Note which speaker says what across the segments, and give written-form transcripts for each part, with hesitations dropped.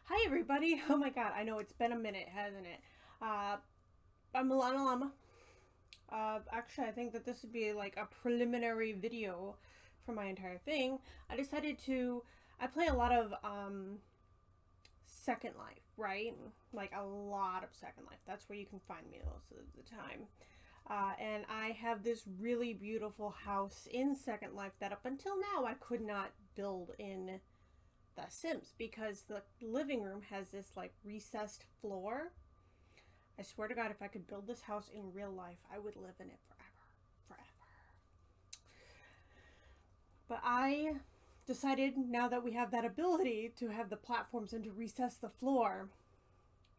Speaker 1: Hi everybody! Oh my god, I know it's been a minute, hasn't it? I'm Milana Lama. Actually, I think that this would be like a preliminary video for my entire thing. I decided to. I play a lot of Second Life, right? Like a lot of Second Life. That's where you can find me most of the time. And I have this really beautiful house in Second Life that up until now I could not build in The Sims because the living room has this like recessed floor. I swear to God, if I could build this house in real life, I would live in it forever. Forever. But I decided now that we have that ability to have the platforms and to recess the floor,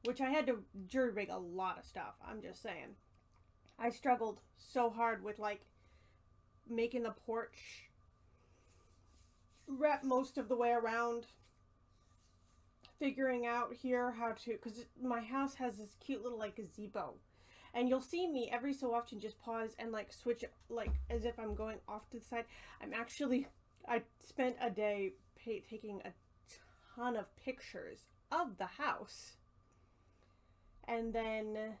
Speaker 1: which I had to jury rig a lot of stuff. I'm just saying. I struggled so hard with like making the porch wrap most of the way around, figuring out here how to, because my house has this cute little like gazebo, and you'll see me every so often just pause and like switch, like as if I'm going off to the side. I spent a day taking a ton of pictures of the house and then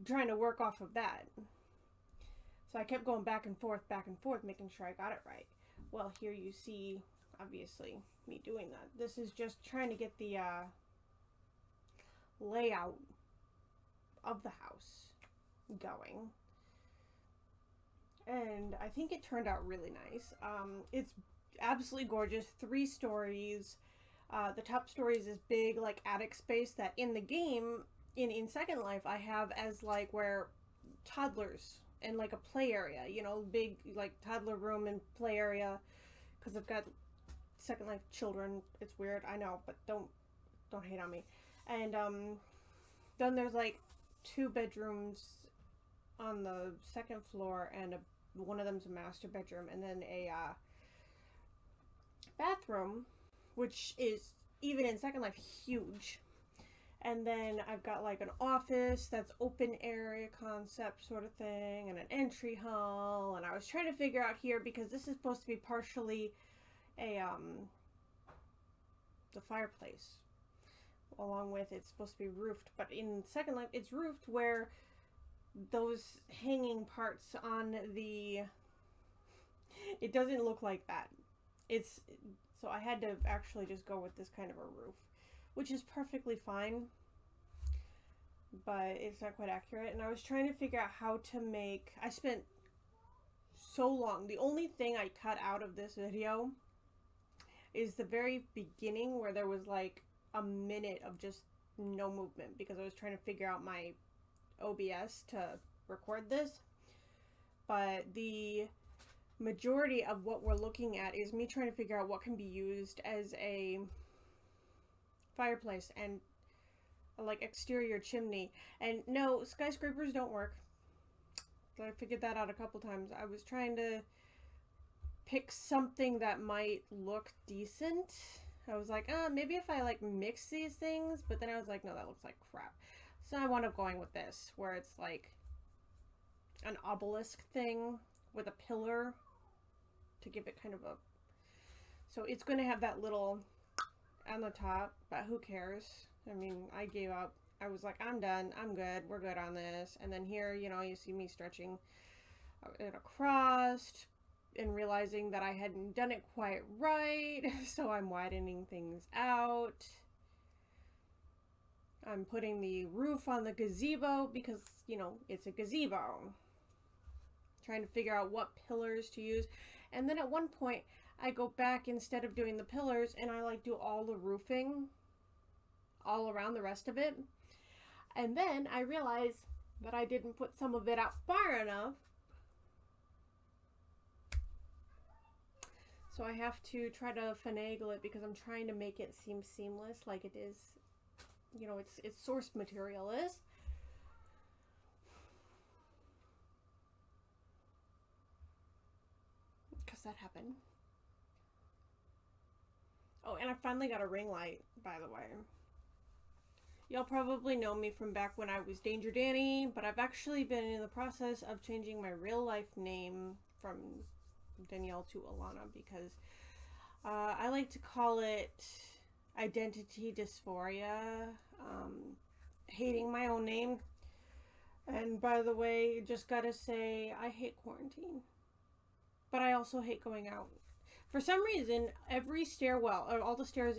Speaker 1: trying to work off of that. So I kept going back and forth, making sure I got it right. Well, here you see, obviously, me doing that. This is just trying to get the layout of the house going. And I think it turned out really nice. It's absolutely gorgeous. 3 stories. The top story is this big, like, attic space that in the game, in Second Life, I have as, like, where toddlers and, like, a play area, you know, big, like, toddler room and play area. Because I've got Second Life children. It's weird, I know, but don't hate on me. And, then there's, like, 2 bedrooms on the second floor, and one of them's a master bedroom, and then a bathroom, which is even in Second Life huge. And then I've got like an office that's open area concept sort of thing, and an entry hall. And I was trying to figure out here, because this is supposed to be partially a the fireplace, along with it's supposed to be roofed, but in Second Life it's roofed where those hanging parts on the, it doesn't look like that. It's, so I had to actually just go with this kind of a roof, which is perfectly fine, but it's not quite accurate. And I was trying to figure out how to make, I spent so long. The only thing I cut out of this video is the very beginning, where there was like a minute of just no movement, because I was trying to figure out my OBS to record this. But the majority of what we're looking at is me trying to figure out what can be used as a fireplace and a, like, exterior chimney. And no, skyscrapers don't work. I figured that out a couple times. I was trying to pick something that might look decent. I was like, maybe if I like mix these things, but then I was like, no, that looks like crap. So I wound up going with this, where it's like an obelisk thing with a pillar to give it kind of a, so it's going to have that little on the top, but who cares? I mean, I gave up. I was like, I'm done. I'm good. We're good on this. And then here, you know, you see me stretching it across and realizing that I hadn't done it quite right. So I'm widening things out. I'm putting the roof on the gazebo because, you know, it's a gazebo. Trying to figure out what pillars to use. And then at one point, I go back, instead of doing the pillars, and I like do all the roofing all around the rest of it. And then I realize that I didn't put some of it out far enough. So I have to try to finagle it, because I'm trying to make it seem seamless, like it is, you know, its source material is. Because that happened. Oh, and I finally got a ring light, by the way. Y'all probably know me from back when I was Danger Danny, but I've actually been in the process of changing my real life name from Danielle to Alana, because I like to call it identity dysphoria, hating my own name. And by the way, just gotta say, I hate quarantine. But I also hate going out. For some reason, every stairwell, or all the stairs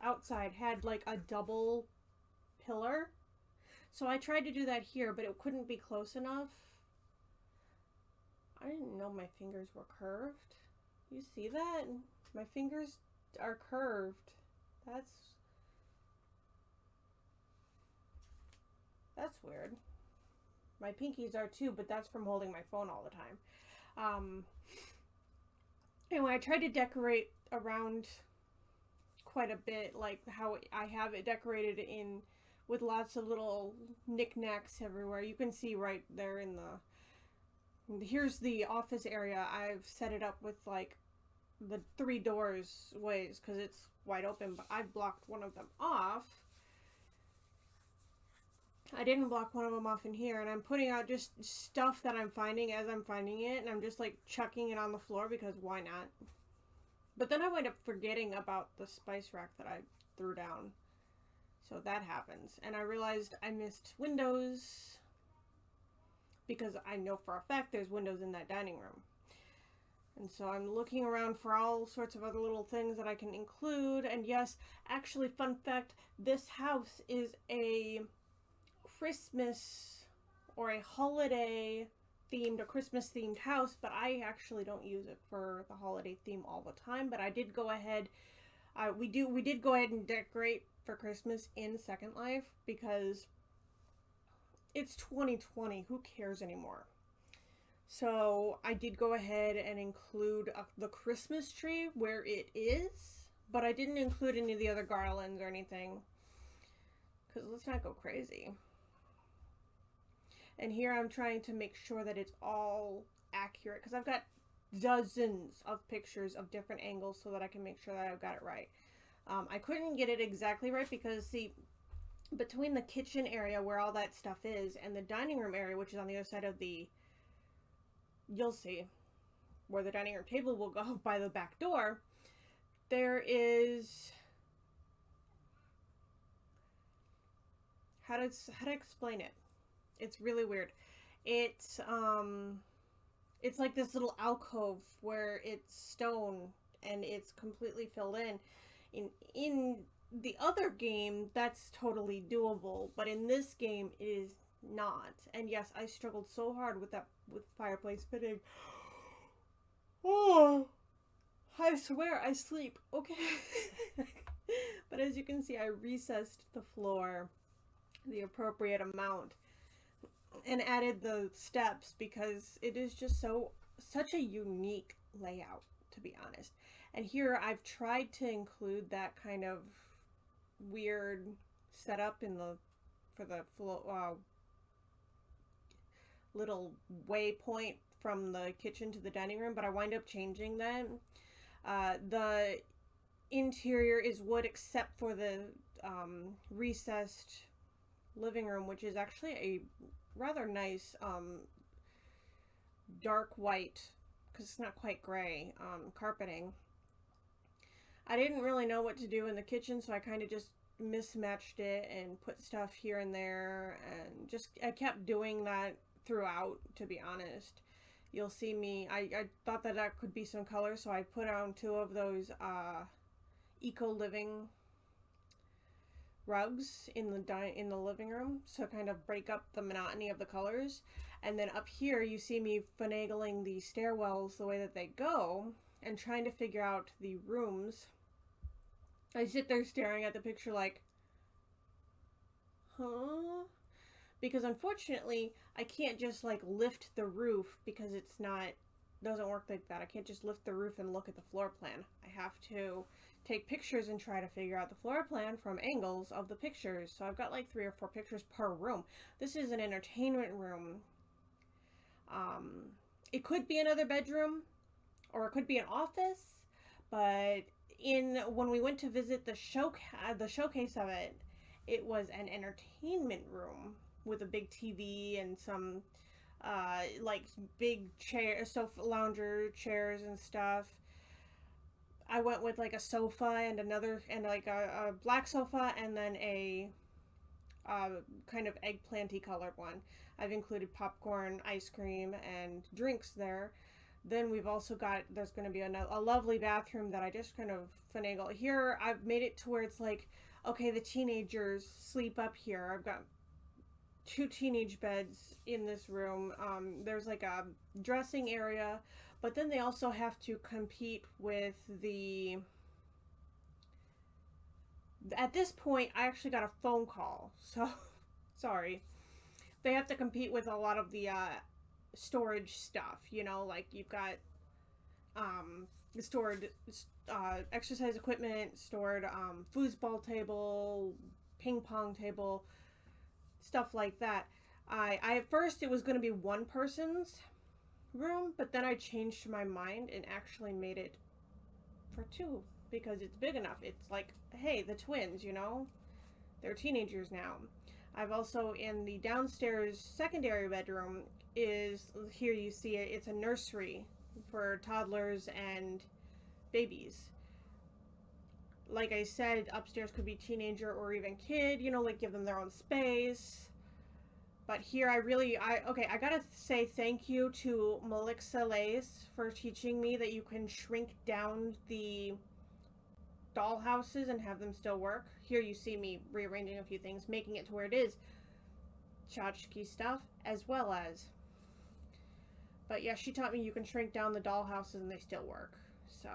Speaker 1: outside, had like a double pillar. So I tried to do that here, but it couldn't be close enough. I didn't know my fingers were curved. You see that? My fingers are curved. That's weird. My pinkies are too, but that's from holding my phone all the time. Anyway, I tried to decorate around quite a bit, like how I have it decorated in with lots of little knickknacks everywhere. You can see right there in here's the office area. I've set it up with like the 3 doors ways because it's wide open, but I've blocked one of them off. I didn't block one of them off in here, and I'm putting out just stuff that I'm finding as I'm finding it, and I'm just like chucking it on the floor because why not? But then I wind up forgetting about the spice rack that I threw down. So that happens. And I realized I missed windows because I know for a fact there's windows in that dining room. And so I'm looking around for all sorts of other little things that I can include. And yes, actually, fun fact, this house is a Christmas or a holiday themed or Christmas themed house, but I actually don't use it for the holiday theme all the time. But I did go ahead, we did go ahead and decorate for Christmas in Second Life because it's 2020. Who cares anymore? So I did go ahead and include the Christmas tree where it is, but I didn't include any of the other garlands or anything because let's not go crazy. And here I'm trying to make sure that it's all accurate because I've got dozens of pictures of different angles so that I can make sure that I've got it right. I couldn't get it exactly right because, see, between the kitchen area where all that stuff is and the dining room area, which is on the other side of you'll see, where the dining room table will go by the back door, there is, how to explain it? It's really weird. It's like this little alcove where it's stone and it's completely filled in. In the other game, that's totally doable, but in this game, it is not. And yes, I struggled so hard with fireplace fitting. Oh, I swear I sleep. Okay. But as you can see, I recessed the floor the appropriate amount and added the steps because it is just such a unique layout, to be honest. And here I've tried to include that kind of weird setup for the little waypoint from the kitchen to the dining room, but I wind up changing that. The interior is wood except for the recessed living room, which is actually a rather nice dark white, because it's not quite gray, carpeting. I didn't really know what to do in the kitchen, so I kind of just mismatched it and put stuff here and there, and I kept doing that throughout, to be honest. You'll see me, I thought that could be some color, so I put on 2 of those eco-living rugs in the living room, so kind of break up the monotony of the colors. And then up here you see me finagling the stairwells the way that they go and trying to figure out the rooms. I sit there staring at the picture like, huh? Because unfortunately I can't just like lift the roof because doesn't work like that. I can't just lift the roof and look at the floor plan. I have to take pictures and try to figure out the floor plan from angles of the pictures. So I've got like 3 or 4 pictures per room. This is an entertainment room. It could be another bedroom or it could be an office, but when we went to visit the showcase of it, it was an entertainment room with a big TV and some like big sofa lounger chairs and stuff. I went with like a sofa and another, and like a black sofa, and then a kind of eggplanty colored one. I've included popcorn, ice cream, and drinks there. Then we've also got, there's going to be a lovely bathroom that I just kind of finagle. Here, I've made it to where it's like, okay, the teenagers sleep up here. I've got two teenage beds in this room. There's like a dressing area, but then they also have to compete with the. At this point, I actually got a phone call, so sorry. They have to compete with a lot of the storage stuff. You know, like you've got stored exercise equipment, stored foosball table, ping pong table, stuff like that. I at first it was going to be one person's room, but then I changed my mind and actually made it for two because it's big enough. It's like, hey, the twins, you know, they're teenagers now. I've also in the downstairs secondary bedroom is here you see it. It's a nursery for toddlers and babies. Like I said, upstairs could be teenager or even kid, you know, like give them their own space. But here I gotta say thank you to Melixa Lace for teaching me that you can shrink down the doll houses and have them still work. Here you see me rearranging a few things, making it to where it is tchotchke stuff as well as. But yeah, she taught me you can shrink down the doll houses and they still work. So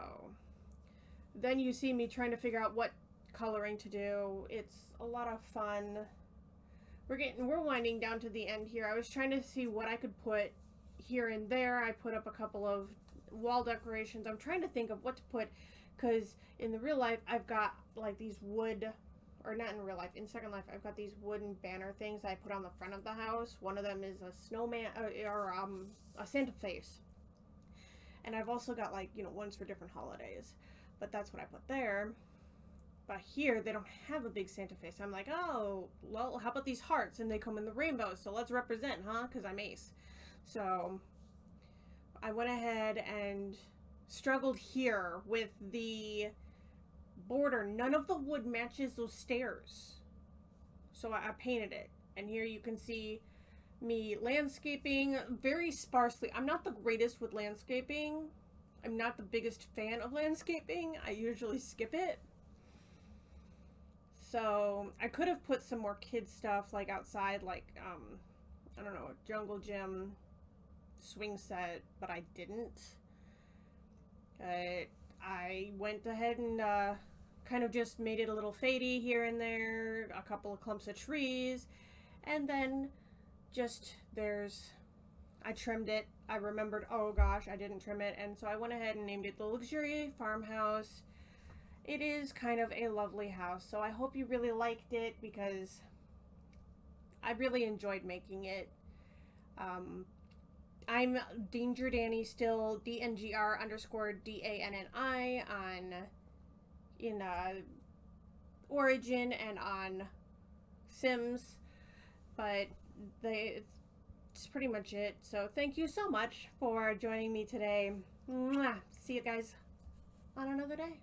Speaker 1: then you see me trying to figure out what coloring to do. It's a lot of fun. We're winding down to the end here. I was trying to see what I could put here and there. I put up a couple of wall decorations. I'm trying to think of what to put because in the real life I've got like these wood, or not in real life, in Second Life I've got these wooden banner things I put on the front of the house. One of them is a snowman or a Santa face. And I've also got like, you know, ones for different holidays. But that's what I put there. But here, they don't have a big Santa face. I'm like, oh, well, how about these hearts? And they come in the rainbows, so let's represent, huh? Because I'm Ace. So I went ahead and struggled here with the border. None of the wood matches those stairs. So I painted it. And here you can see me landscaping very sparsely. I'm not the greatest with landscaping. I'm not the biggest fan of landscaping. I usually skip it. So I could have put some more kid stuff like outside, like I don't know, a jungle gym swing set, but I didn't. I went ahead and kind of just made it a little fadey here and there, a couple of clumps of trees, and then just I trimmed it. I remembered, oh gosh, I didn't trim it, and so I went ahead and named it the Luxury Farmhouse. It is kind of a lovely house, so I hope you really liked it because I really enjoyed making it. I'm Danger Danny still, DNGR_DANNI in Origin and on Sims, but it's pretty much it. So thank you so much for joining me today. Mwah. See you guys on another day.